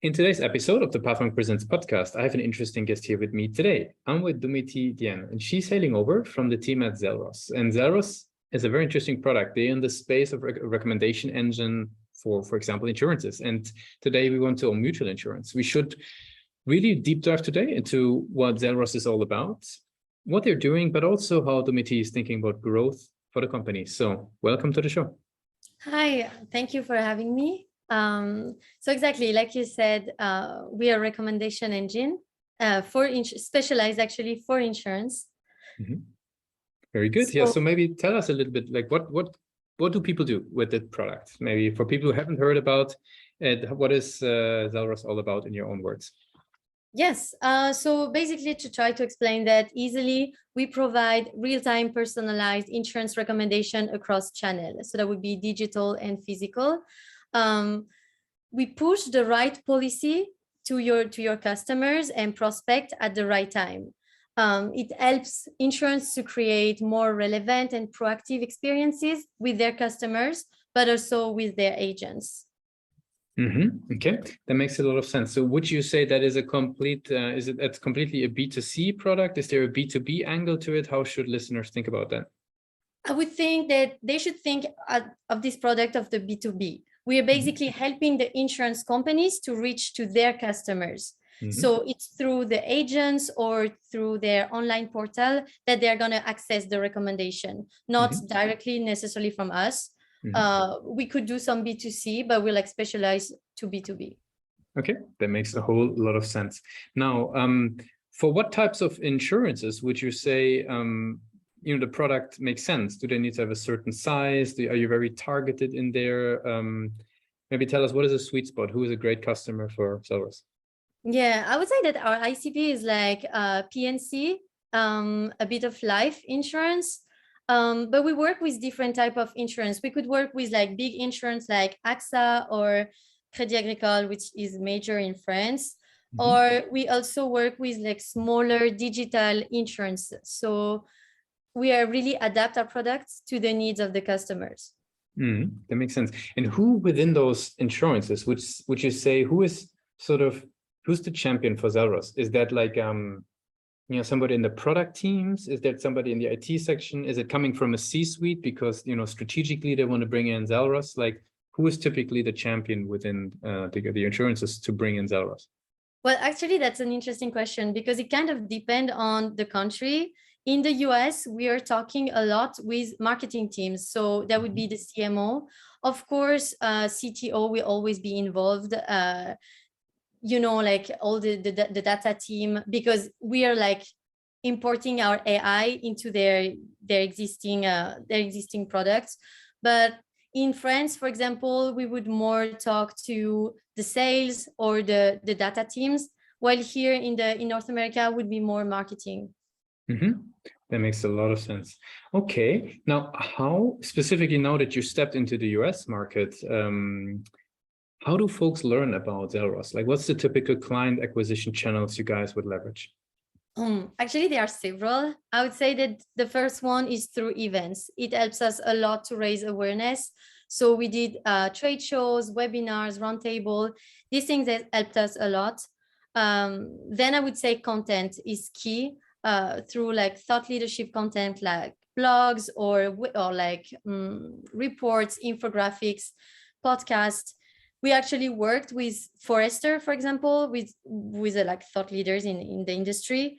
In today's episode of the Pathfinder Presents podcast, I have an interesting guest here with me today. I'm with Domitille Dien, and she's hailing over from the team at Zelros. And Zelros is a very interesting product. They're in the space of recommendation engine for example, insurances. And today we want to own mutual insurance. We should really deep dive today into what Zelros is all about, what they're doing, but also how Domitille is thinking about growth for the company. So welcome to the show. Hi, thank you for having me. So exactly, like you said, we are a recommendation engine specialized actually for insurance. Mm-hmm. Very good. Yeah. So maybe tell us a little bit, like what do people do with the product? Maybe for people who haven't heard about it, what is Zelros all about in your own words? Yes. So basically, to try to explain that easily, we provide real-time personalized insurance recommendation across channels. So that would be digital and physical. We push the right policy to your customers and prospect at the right time. It helps insurance to create more relevant and proactive experiences with their customers, but also with their agents. Mm-hmm. Okay, that makes a lot of sense. So would you say that is a complete, it's completely a B2C product? Is there a B2B angle to it? How should listeners think about that? I would think that they should think of this product of the B2B. We are basically helping the insurance companies to reach to their customers. Mm-hmm. So it's through the agents or through their online portal that they're going to access the recommendation, not directly necessarily from us. We could do some B2C, but we'll specialize to B2B. Okay, that makes a whole lot of sense. Now, for what types of insurances would you say the product makes sense? Do they need to have a certain size? Are you very targeted in there? Maybe tell us, what is a sweet spot? Who is a great customer for Zelros? Yeah, I would say that our ICP is like PNC, a bit of life insurance. But we work with different type of insurance. We could work with like big insurance like AXA or Crédit Agricole, which is major in France. Or we also work with like smaller digital insurance. So we are really adapt our products to the needs of the customers. That makes sense. And who within those insurances would you say who's the champion for Zelros? Is that like somebody in the product teams? Is that somebody in the IT section? Is it coming from a C-suite because strategically they want to bring in Zelros? Like, who is typically the champion within the insurances to bring in Zelros? Well, actually, that's an interesting question because it kind of depends on the country. In the US, we are talking a lot with marketing teams. So that would be the CMO. Of course, CTO will always be involved, like all the data team, because we are like importing our AI into their existing products. But in France, for example, we would more talk to the sales or the data teams, while here in North America would be more marketing. That makes a lot of sense. Okay, now how specifically, now that you stepped into the US market, how do folks learn about Zelros? Like, what's the typical client acquisition channels you guys would leverage? Actually, there are several. I would say that the first one is through events. It helps us a lot to raise awareness. So we did trade shows, webinars, roundtable. These things have helped us a lot. Then I would say content is key through like thought leadership content, like blogs or like reports, infographics, podcasts. We actually worked with Forrester, for example, with like thought leaders in the industry.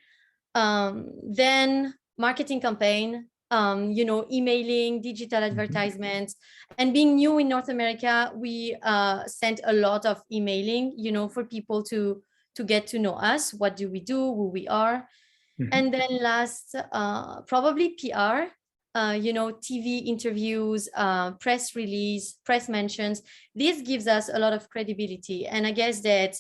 Then marketing campaign, emailing, digital advertisements, and being new in North America, we sent a lot of emailing, for people to get to know us. What do we do? Who we are? And then last, probably PR. TV interviews, press release, press mentions. This gives us a lot of credibility. And I guess that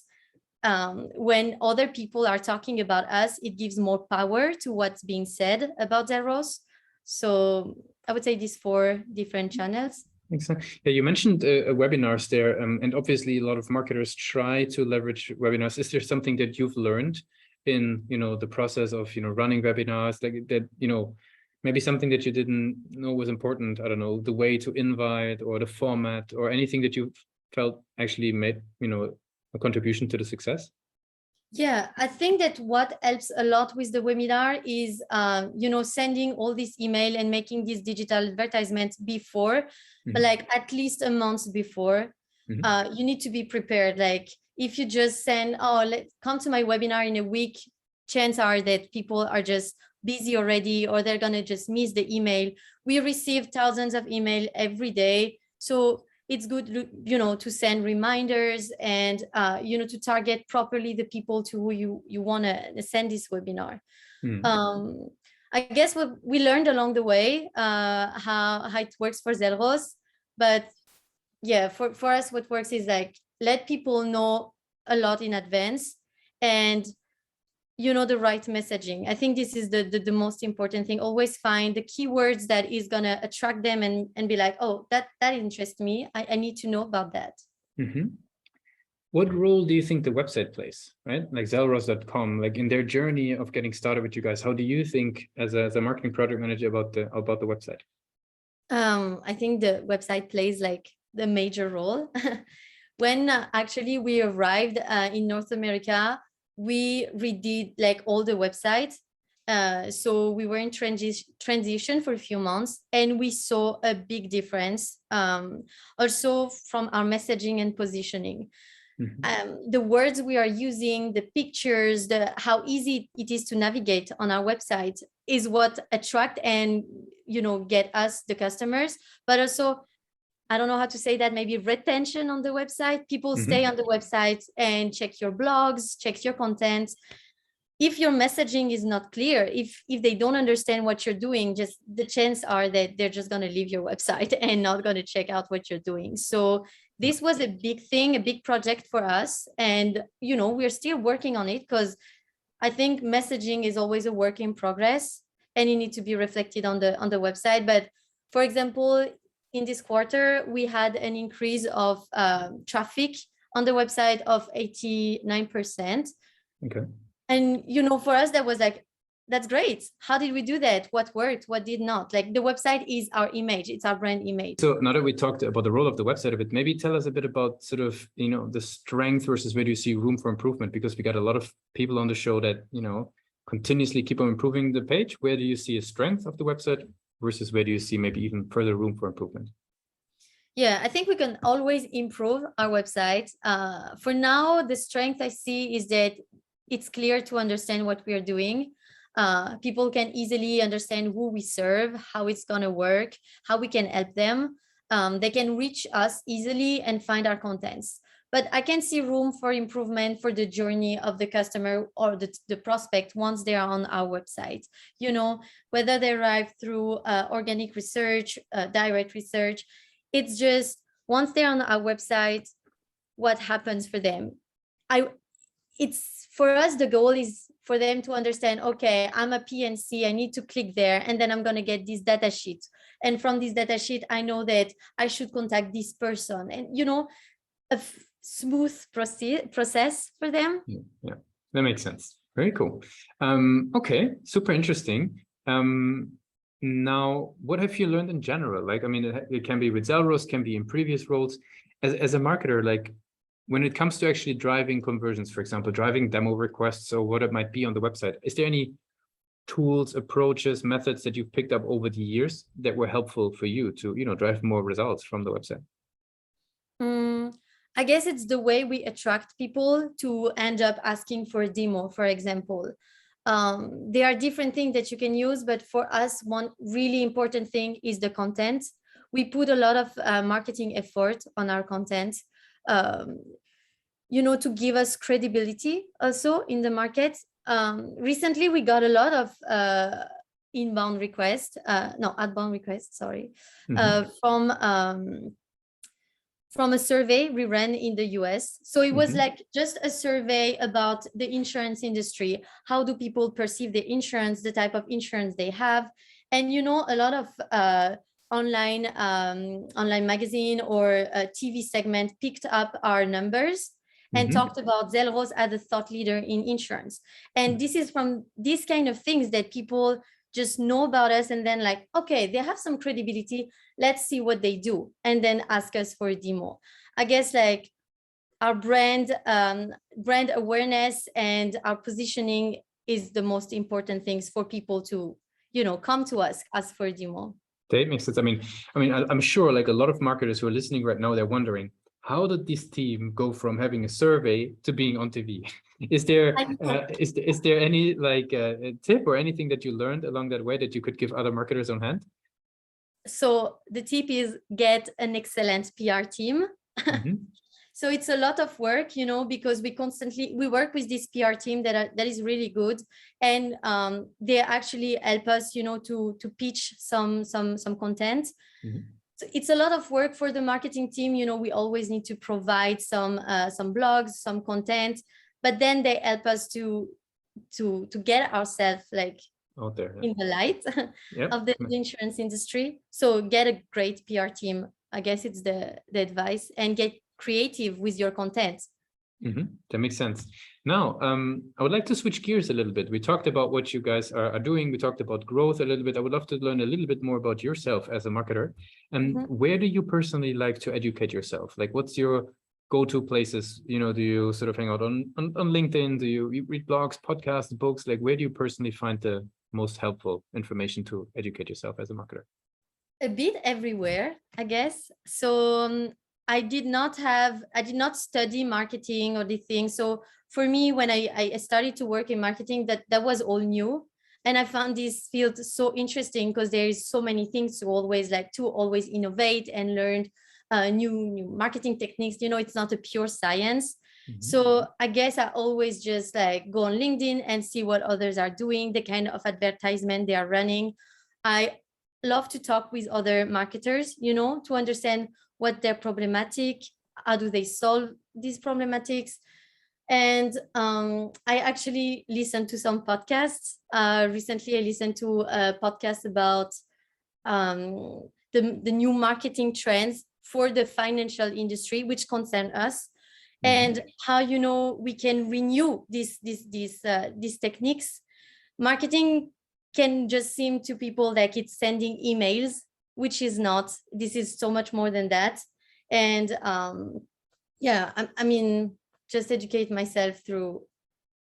when other people are talking about us, it gives more power to what's being said about Zelros. So I would say these 4 different channels. Exactly. Yeah, you mentioned webinars there, and obviously a lot of marketers try to leverage webinars. Is there something that you've learned in the process of running webinars, like that maybe something that you didn't know was important? I don't know, the way to invite or the format or anything that you felt actually made a contribution to the success? Yeah, I think that what helps a lot with the webinar is, sending all this email and making these digital advertisements before, but like at least a month before. You need to be prepared. Like if you just send, come to my webinar in a week, chances are that people are just busy already, or they're gonna just miss the email. We receive thousands of email every day. So it's good, to send reminders and, to target properly the people to who you want to send this webinar. I guess what we learned along the way, how it works for Zelros, but yeah, for us, what works is like, let people know a lot in advance and the right messaging. I think this is the most important thing. Always find the keywords that is going to attract them and be like, oh, that interests me. I need to know about that. What role do you think the website plays, right? Like Zelros.com, like in their journey of getting started with you guys, how do you think as a marketing project manager about the website? I think the website plays like the major role. When actually we arrived in North America, we redid like all the websites. So we were in transition for a few months, and we saw a big difference also from our messaging and positioning. The words we are using, the pictures, how easy it is to navigate on our website is what attract and get us the customers, but also, I don't know how to say that, maybe retention on the website. People stay on the website and check your blogs, check your content. If your messaging is not clear, if they don't understand what you're doing, just the chances are that they're just going to leave your website and not going to check out what you're doing. So this was a big thing, a big project for us. And, we're still working on it, because I think messaging is always a work in progress and it needs to be reflected on the website. But for example, in this quarter, we had an increase of traffic on the website of 89%. Okay. And, for us, that was like, that's great. How did we do that? What worked? What did not? Like, the website is our image. It's our brand image. So now that we talked about the role of the website a bit, maybe tell us a bit about sort of, the strength versus where do you see room for improvement? Because we got a lot of people on the show that, continuously keep on improving the page. Where do you see a strength of the website versus where do you see maybe even further room for improvement? Yeah, I think we can always improve our website. For now, the strength I see is that it's clear to understand what we are doing. People can easily understand who we serve, how it's going to work, how we can help them. They can reach us easily and find our contents. But I can see room for improvement for the journey of the customer or the prospect once they are on our website. Whether they arrive through organic research, direct research, it's just once they're on our website, what happens for them? It's for us, the goal is for them to understand, okay, I'm a PNC, I need to click there, and then I'm going to get this data sheet. And from this data sheet, I know that I should contact this person. And, a smooth process for them. Yeah, that makes sense. Very cool. Okay, super interesting. Now, what have you learned in general? Like, I mean, it can be with Zelros, can be in previous roles. As a marketer, like when it comes to actually driving conversions, for example, driving demo requests or what it might be on the website, is there any tools, approaches, methods that you've picked up over the years that were helpful for you to, drive more results from the website? I guess it's the way we attract people to end up asking for a demo, for example. There are different things that you can use, but for us, one really important thing is the content. We put a lot of marketing effort on our content, to give us credibility also in the market. Recently, we got a lot of outbound requests, sorry, from a survey we ran in the US. So it was like just a survey about the insurance industry. How do people perceive the insurance, the type of insurance they have? And, a lot of online magazine or TV segment picked up our numbers and talked about Zelros as a thought leader in insurance. And this is from these kind of things that people just know about us and then like, okay, they have some credibility. Let's see what they do. And then ask us for a demo. I guess like our brand awareness and our positioning is the most important things for people to, come to us as for Dien. That makes sense. I'm sure like a lot of marketers who are listening right now, they're wondering, how did this team go from having a survey to being on TV? Is there is there any like tip or anything that you learned along that way that you could give other marketers on hand? So the tip is get an excellent PR team. So it's a lot of work, because we work with this PR team that is really good, and they actually help us, to pitch some content. So it's a lot of work for the marketing team. We always need to provide some blogs, some content, but then they help us to get ourselves like out there in the light of the insurance industry. So get a great PR team. I guess it's the advice, and get creative with your content. That makes sense. Now, I would like to switch gears a little bit. We talked about what you guys are doing. We talked about growth a little bit. I would love to learn a little bit more about yourself as a marketer. And where do you personally like to educate yourself? Like, what's your go-to places? Do you sort of hang out on LinkedIn? Do you read blogs, podcasts, books? Like, where do you personally find the most helpful information to educate yourself as a marketer? A bit everywhere, I guess. So I did not study marketing or the thing. So for me, when I started to work in marketing, that was all new. And I found this field so interesting because there is so many things to always innovate and learn new marketing techniques. It's not a pure science. So I guess I always just like go on LinkedIn and see what others are doing, the kind of advertisement they are running. I love to talk with other marketers, to understand what their problematic, how do they solve these problematics. And I actually listened to some podcasts. Recently, I listened to a podcast about the new marketing trends for the financial industry, which concern us, and how we can renew these techniques. Marketing can just seem to people like it's sending emails, which is not. This is so much more than that. And just educate myself through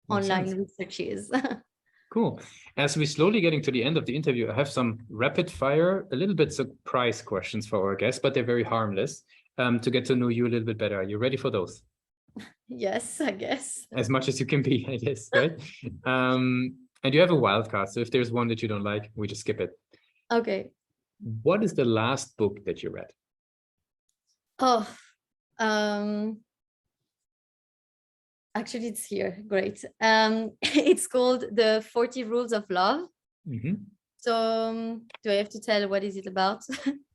online researches. Cool. As we're slowly getting to the end of the interview, I have some rapid fire, a little bit surprise questions for our guests, but they're very harmless, to get to know you a little bit better. Are you ready for those? Yes, I guess. As much as you can be, I guess, right? And you have a wild card. So if there's one that you don't like, we just skip it. Okay. What is the last book that you read? Oh, actually, it's here. Great. It's called The 40 Rules of Love. So do I have to tell what is it about?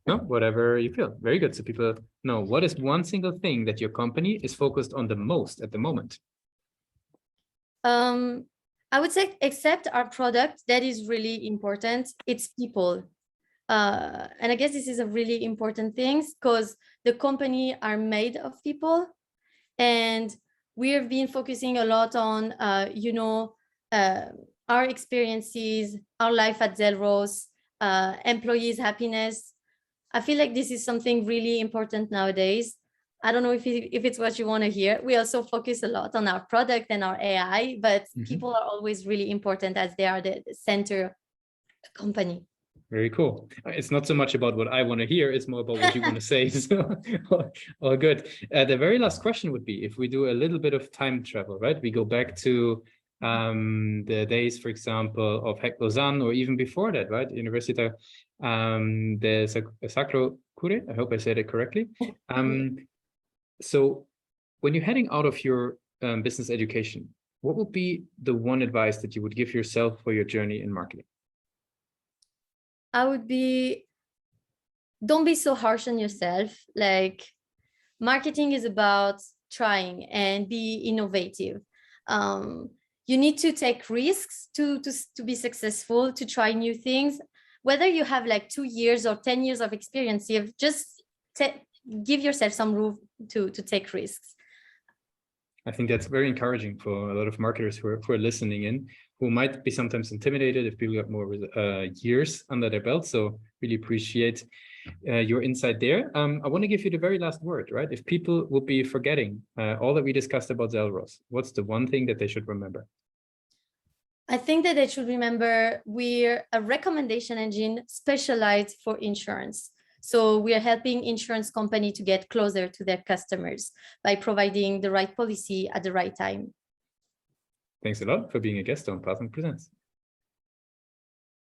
No, whatever you feel. Very good. So people know, what is one single thing that your company is focused on the most at the moment? I would say, except our product, that is really important. It's people. And I guess this is a really important thing because the company are made of people. And we have been focusing a lot on, our experiences, our life at Zelros, employees' happiness. I feel like this is something really important nowadays. I don't know if it's what you want to hear. We also focus a lot on our product and our AI, but people are always really important as they are the center of the company. Very cool. It's not so much about what I want to hear, it's more about what you want to say. So, all good. The very last question would be, if we do a little bit of time travel, right? We go back to the days, for example, of Hack Lausanne, or even before that, right? Università de Sacro Cuore. I hope I said it correctly. So when you're heading out of your business education, what would be the one advice that you would give yourself for your journey in marketing? I would be, don't be so harsh on yourself. Like, marketing is about trying and be innovative. You need to take risks to be successful, to try new things. Whether you have like 2 years or 10 years of experience, you just give yourself some room to take risks. I think that's very encouraging for a lot of marketers who are listening in, who might be sometimes intimidated if people have more years under their belt. So really appreciate your insight there. I want to give you the very last word, right? If people will be forgetting all that we discussed about Zelros, what's the one thing that they should remember? I think that they should remember we're a recommendation engine specialized for insurance. So we are helping insurance company to get closer to their customers by providing the right policy at the right time. Thanks a lot for being a guest on Pathwing Presents.